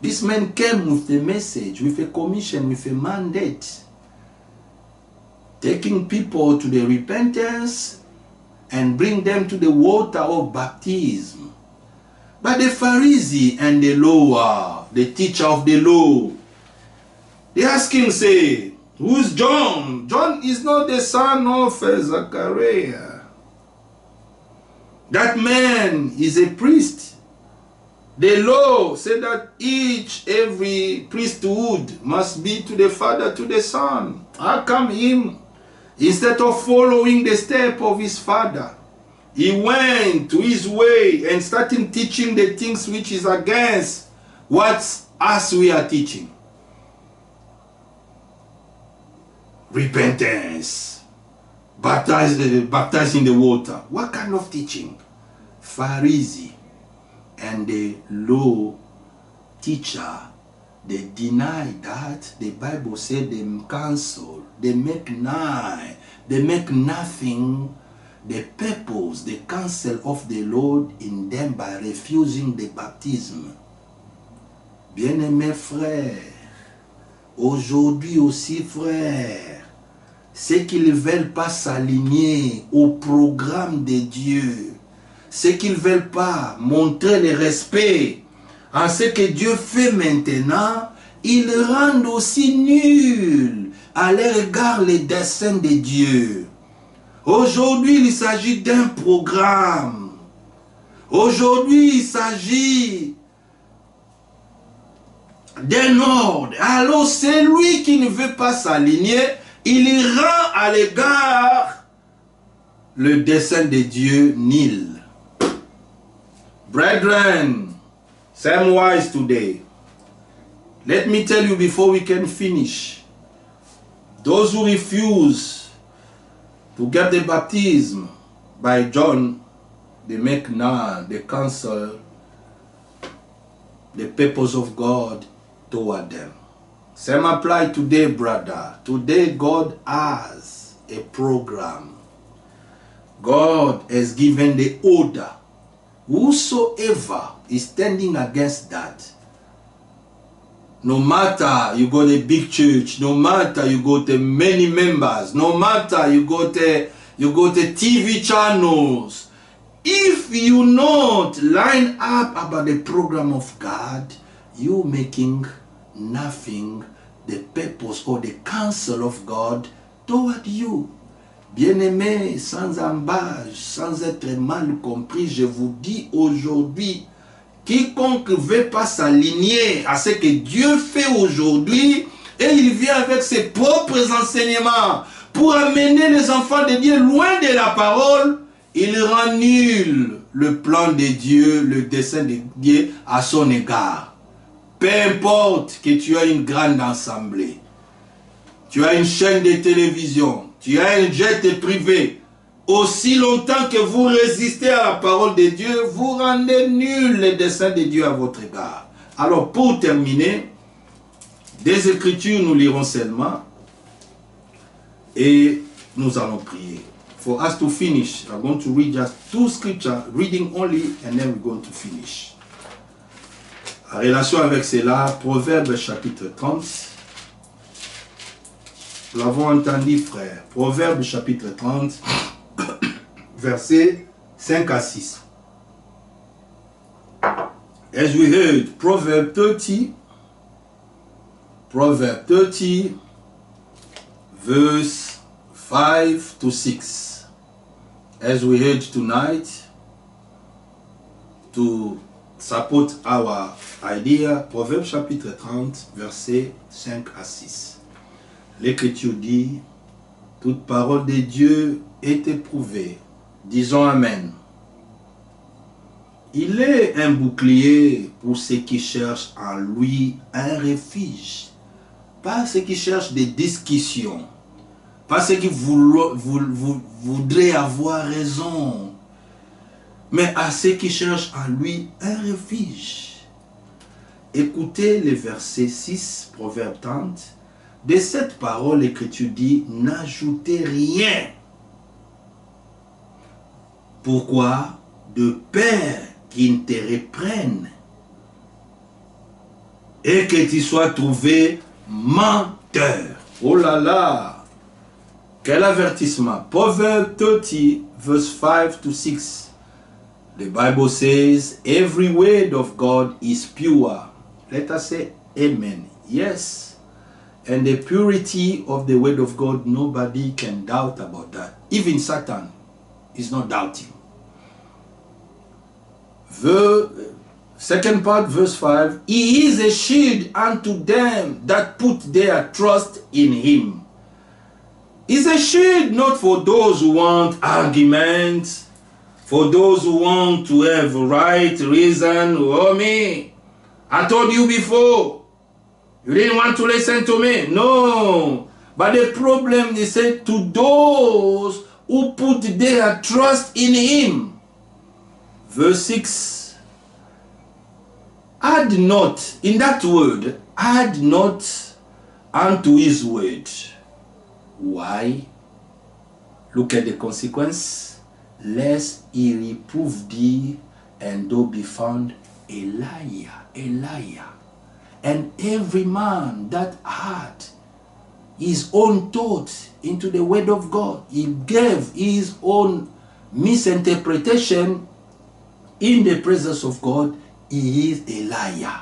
This man came with a message, with a commission, with a mandate, taking people to the repentance and bring them to the water of baptism. But the Pharisee and the law, the teacher of the law, they ask him, say, who's John? John is not the son of Zachariah. That man is a priest. The law said that every priesthood must be to the Father, to the Son. How come him, instead of following the step of his father, he went to his way and started teaching the things which is against what us we are teaching? Repentance, baptized in the water. What kind of teaching? Pharisee and the law teacher, they deny that. The Bible said they cancel, they make nothing the purpose, the counsel of the Lord in them by refusing the baptism. Bien-aimés frères, aujourd'hui aussi frères, ceux qui ne veulent pas s'aligner au programme de Dieu, ceux qui ne veulent pas montrer le respect en ce que Dieu fait maintenant, ils rendent aussi nuls à leur égard les desseins de Dieu. Aujourd'hui, il s'agit d'un programme. Aujourd'hui, il s'agit d'un ordre. Alors, celui qui ne veut pas s'aligner, il rend à l'égard le dessein de Dieu nul. Brethren, Samwise today, let me tell you before we can finish, those who refuse to get the baptism by John, they make none, they cancel the purpose of God toward them. Same apply today, brother. Today God has a program. God has given the order. Whosoever is standing against that. No matter you got a big church, no matter you got many members, no matter you got TV channels, if you not line up about the program of God, you making nothing the purpose or the counsel of God toward you. Bien-aimés, sans embâche, sans être mal compris, je vous dis aujourd'hui, quiconque ne veut pas s'aligner à ce que Dieu fait aujourd'hui, et il vient avec ses propres enseignements pour amener les enfants de Dieu loin de la parole, il rend nul le plan de Dieu, le dessein de Dieu à son égard. Peu importe que tu as une grande assemblée, tu as une chaîne de télévision, tu as un jet privé, aussi longtemps que vous résistez à la parole de Dieu, vous rendez nul le dessein de Dieu à votre égard. Alors pour terminer, des Écritures nous lirons seulement et nous allons prier. For us to finish, I'm going to read just 2 scriptures, reading only, and then we're going to finish. En relation avec cela, Proverbe chapitre 30. Nous l'avons entendu, frère. Proverbe chapitre 30, versets 5 à 6. As we heard, Proverbe 30, verse 5 to 6. As we heard tonight, to support our idea, Proverbe chapitre 30, versets 5 à 6. L'Écriture dit, toute parole de Dieu est éprouvée. Disons Amen. Il est un bouclier pour ceux qui cherchent en lui un refuge. Pas ceux qui cherchent des discussions. Pas ceux qui voudraient avoir raison. Mais à ceux qui cherchent en lui un refuge. Écoutez le verset 6, Proverbe 30. De cette parole, l'Écriture dit, n'ajoutez rien. Pourquoi? De peur qu'ils ne te reprennent et que tu sois trouvé menteur. Oh là là! Quel avertissement! Proverbe 30, verse 5 to 6. The Bible says, every word of God is pure. Let us say amen. Yes. And the purity of the word of God, nobody can doubt about that. Even Satan is not doubting. Second part, verse 5. He is a shield unto them that put their trust in him. He's a shield not for those who want arguments, for those who want to have right reason. Oh me, I told you before. You didn't want to listen to me. No. But the problem is said to those who put their trust in him. Verse 6. Add not, in that word, add not unto his word. Why? Look at the consequence. Lest he reprove thee and thou be found a liar, a liar. And every man that had his own thought into the word of God, he gave his own misinterpretation in the presence of God, he is a liar.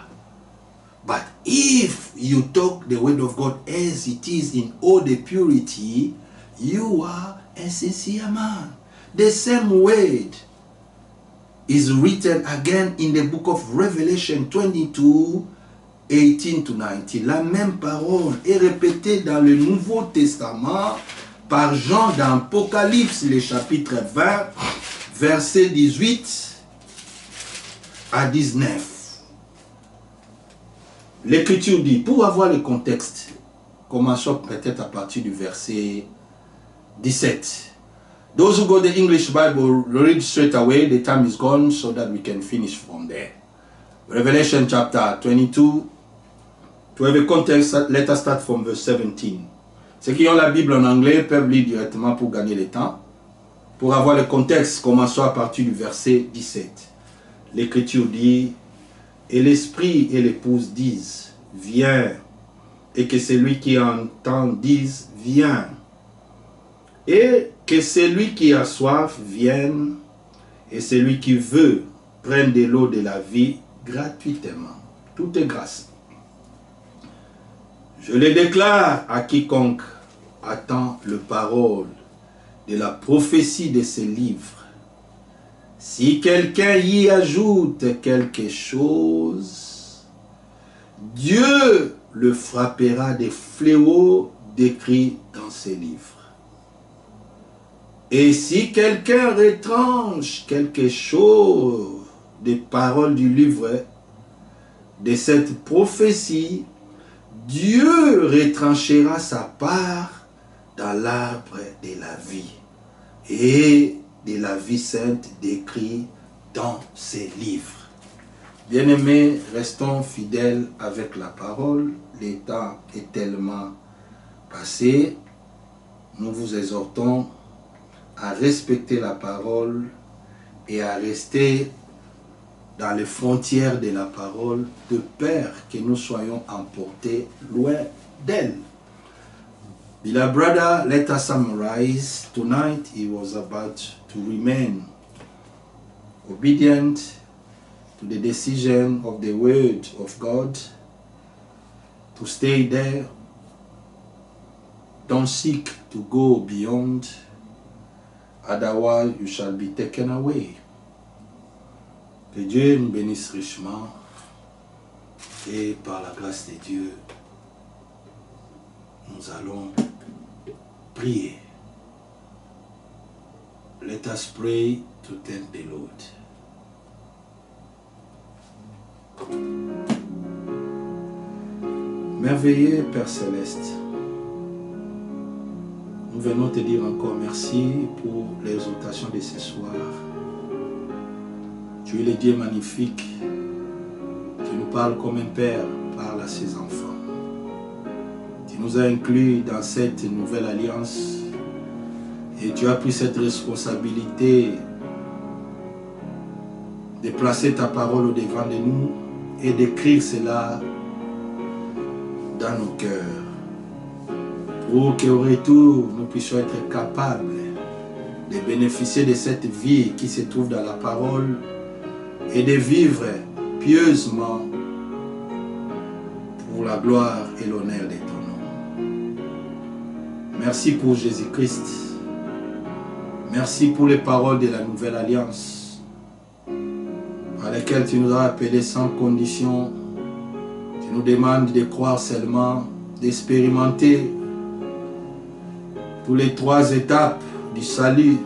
But if you talk the word of God as it is in all the purity, you are a sincere man. The same word is written again in the book of Revelation 22, 18 to 19. La même parole est répétée dans le Nouveau Testament par Jean dans Apocalypse, le chapitre 20, versets 18 à 19. L'Écriture dit, pour avoir le contexte, commençons peut-être à partir du verset 17. Those who got the English Bible, read straight away. The time is gone so that we can finish from there. Revelation chapter 22. To have a context, let us start from verse 17. Ceux qui ont la Bible en anglais peuvent lire directement pour gagner le temps. Pour avoir le contexte, commençons à partir du verset 17. l'Écriture dit, et l'Esprit et l'Épouse disent, viens, et que celui qui entend dise, viens, et que celui qui a soif vienne, et celui qui veut prenne de l'eau de la vie gratuitement. Tout est grâce. Je le déclare à quiconque attend le parole de la prophétie de ce livre. Si quelqu'un y ajoute quelque chose, Dieu le frappera des fléaux décrits dans ce livre. Et si quelqu'un retranche quelque chose des paroles du livre de cette prophétie, Dieu retranchera sa part dans l'arbre de la vie et de la vie sainte décrit dans ces livres. Bien-aimés, restons fidèles avec la parole. Le temps est tellement passé. Nous vous exhortons à respecter la parole et à rester dans les frontières de la parole, de peur que nous soyons emportés loin d'elle. Beloved brother, let us summarize. Tonight he was about to remain obedient to the decision of the word of God, to stay there. Don't seek to go beyond, otherwise you shall be taken away. Que Dieu nous bénisse richement et par la grâce de Dieu, nous allons prier. Let us pray to thank the Lord. Merveilleux Père Céleste, nous venons te dire encore merci pour l'exhortation de ce soir. Tu es le Dieu magnifique qui nous parle comme un père parle à ses enfants. Tu nous as inclus dans cette nouvelle alliance et tu as pris cette responsabilité de placer ta parole au devant de nous et d'écrire cela dans nos cœurs pour qu'au retour nous puissions être capables de bénéficier de cette vie qui se trouve dans la parole et de vivre pieusement pour la gloire et l'honneur de ton nom. Merci pour Jésus-Christ. Merci pour les paroles de la nouvelle alliance par lesquelles tu nous as appelés sans condition. Tu nous demandes de croire seulement, d'expérimenter toutes les 3 étapes du salut,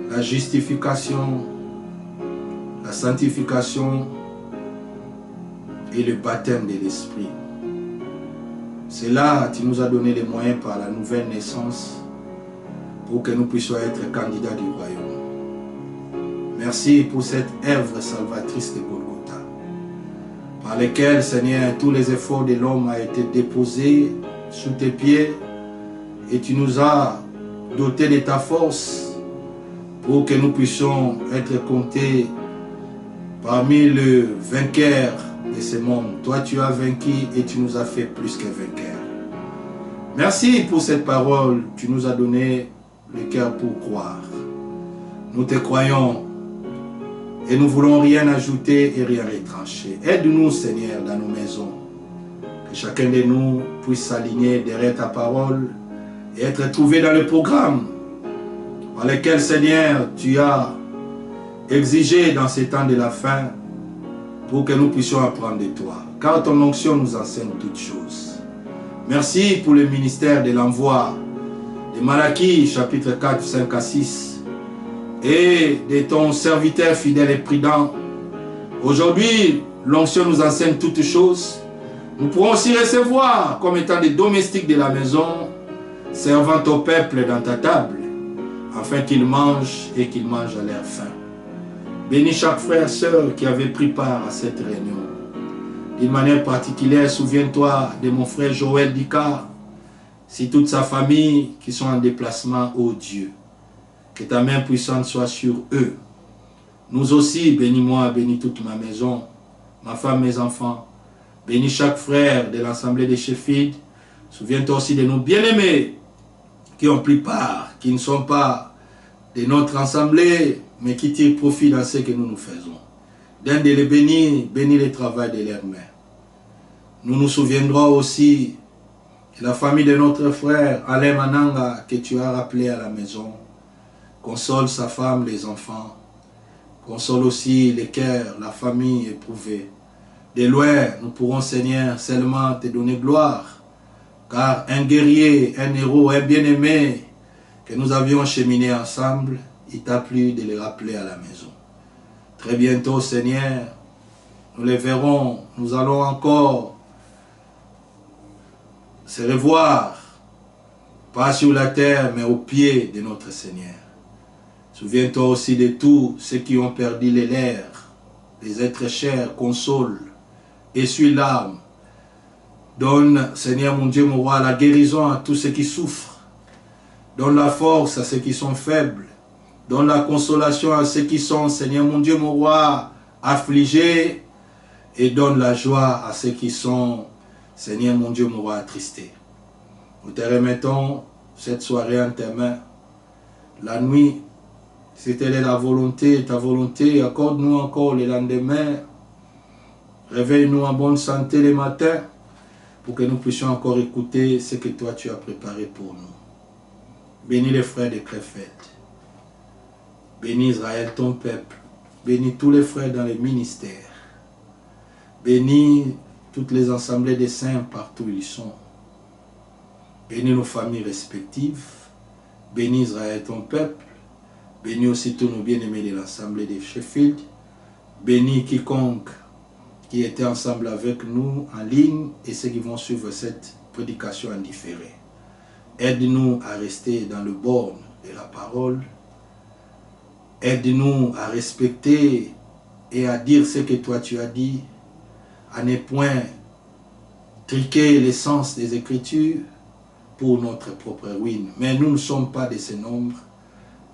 la justification, la sanctification et le baptême de l'Esprit. C'est là que tu nous as donné les moyens par la nouvelle naissance pour que nous puissions être candidats du royaume. Merci pour cette œuvre salvatrice de Golgotha, par laquelle, Seigneur, tous les efforts de l'homme ont été déposés sous tes pieds et tu nous as dotés de ta force pour que nous puissions être comptés parmi les vainqueurs de ce monde. Toi, tu as vaincu et tu nous as fait plus que vainqueurs. Merci pour cette parole. Tu nous as donné le cœur pour croire. Nous te croyons et nous ne voulons rien ajouter et rien retrancher. Aide-nous, Seigneur, dans nos maisons. Que chacun de nous puisse s'aligner derrière ta parole et être trouvé dans le programme par lequel, Seigneur, tu as exigé dans ces temps de la fin pour que nous puissions apprendre de toi. Car ton onction nous enseigne toutes choses. Merci pour le ministère de l'envoi de Malachie, chapitre 4, 5 à 6, et de ton serviteur fidèle et prudent. Aujourd'hui, l'onction nous enseigne toutes choses. Nous pourrons aussi recevoir comme étant des domestiques de la maison, servant au peuple dans ta table, afin qu'ils mangent et qu'ils mangent à leur faim. Bénis chaque frère et sœur qui avait pris part à cette réunion. D'une manière particulière, souviens-toi de mon frère Joël Dika, si toute sa famille qui sont en déplacement, ô Dieu. Que ta main puissante soit sur eux. Nous aussi, bénis-moi, bénis toute ma maison, ma femme, mes enfants. Bénis chaque frère de l'Assemblée de Sheffield. Souviens-toi aussi de nos bien-aimés qui ont pris part, qui ne sont pas de notre assemblée, mais qui tirent profit dans ce que nous faisons. D'un de les bénir, bénis le travail de leurs mains. Nous nous souviendrons aussi de la famille de notre frère Alain Mananga que tu as rappelé à la maison. Console sa femme, les enfants. Console aussi les cœurs, la famille éprouvée. De loin, nous pourrons, Seigneur, seulement te donner gloire. Car un guerrier, un héros, un bien-aimé que nous avions cheminé ensemble, il t'a plu de les rappeler à la maison. Très bientôt, Seigneur, nous les verrons. Nous allons encore se revoir, pas sur la terre, mais au pied de notre Seigneur. Souviens-toi aussi de tous ceux qui ont perdu les leurs, les êtres chers, console, essuie l'âme. Donne, Seigneur mon Dieu, mon roi, la guérison à tous ceux qui souffrent. Donne la force à ceux qui sont faibles. Donne la consolation à ceux qui sont, Seigneur mon Dieu, mon roi, affligés. Et donne la joie à ceux qui sont, Seigneur mon Dieu, mon roi, attristés. Nous te remettons cette soirée en tes mains. La nuit, c'était la volonté, ta volonté. Accorde-nous encore le lendemain. Réveille-nous en bonne santé le matin pour que nous puissions encore écouter ce que toi tu as préparé pour nous. Bénis les frères de Krefeld. Bénis Israël, ton peuple. Bénis tous les frères dans les ministères. Bénis toutes les assemblées des saints partout où ils sont. Bénis nos familles respectives. Bénis Israël, ton peuple. Bénis aussi tous nos bien-aimés de l'assemblée de Sheffield. Bénis quiconque qui était ensemble avec nous en ligne et ceux qui vont suivre cette prédication en différé. Aide-nous à rester dans le borne de la parole. Aide-nous à respecter et à dire ce que toi tu as dit, à ne point triquer l'essence des Écritures pour notre propre ruine. Mais nous ne sommes pas de ce nombre.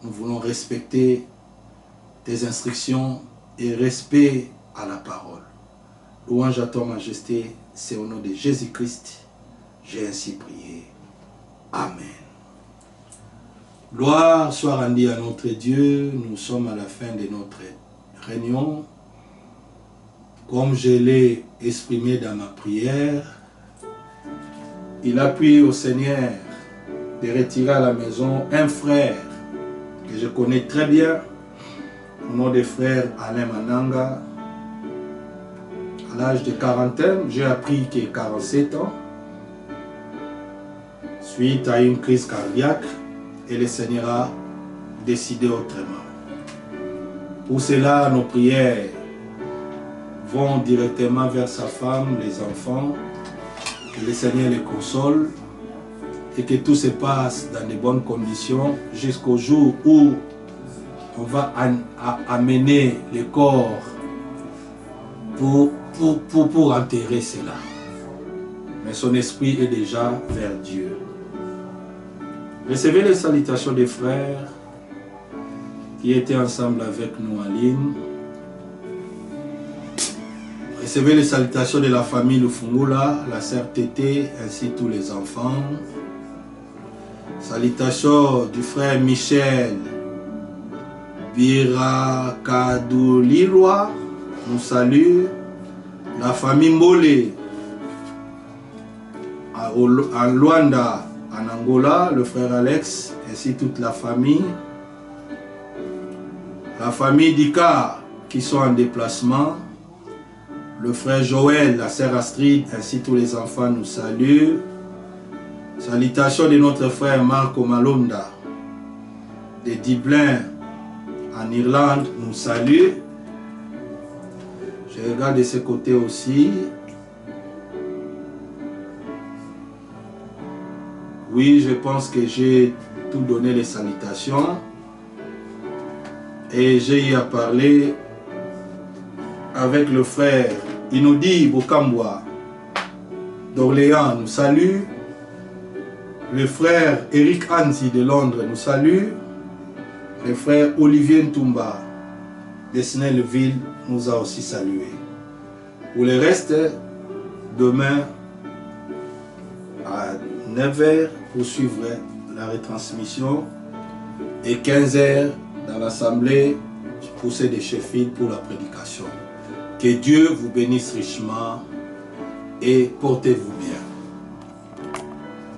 Nous voulons respecter tes instructions et respect à la parole. Louange à toi, Majesté, c'est au nom de Jésus-Christ, j'ai ainsi prié. Amen. Gloire soit rendue à notre Dieu. Nous sommes à la fin de notre réunion. Comme je l'ai exprimé dans ma prière, il a plu au Seigneur de retirer à la maison un frère que je connais très bien, au nom de frère Alain Mananga. À l'âge de quarantaine, j'ai appris qu'il a 47 ans, suite à une crise cardiaque, et le Seigneur a décidé autrement. Pour cela, nos prières vont directement vers sa femme, les enfants, que le Seigneur les console et que tout se passe dans de bonnes conditions jusqu'au jour où on va amener le corps pour enterrer cela. Mais son esprit est déjà vers Dieu. Recevez les salutations des frères qui étaient ensemble avec nous en ligne. Recevez les salutations de la famille Lufungula, la sœur Tété, ainsi tous les enfants. Salutations du frère Michel Birakadulirwa, nous salue. La famille Mbole, en Luanda, en Angola, le frère Alex, ainsi toute la famille. La famille Dika, qui sont en déplacement. Le frère Joël, la sœur Astrid, ainsi tous les enfants nous saluent. Salutations de notre frère Marco Malonda, de Dublin, en Irlande, nous salue. Je regarde de ce côté aussi. Oui, je pense que j'ai tout donné les salutations. Et j'ai eu à parler avec le frère Inodi Bokambwa d'Orléans, nous salue. Le frère Eric Anzi de Londres nous salue. Le frère Olivier Ntumba Desnay-le-Ville nous a aussi salués. Pour le reste, demain à 9 h pour suivre la retransmission et 15 h dans l'assemblée pour de Sheffield pour la prédication. Que Dieu vous bénisse richement et portez-vous bien.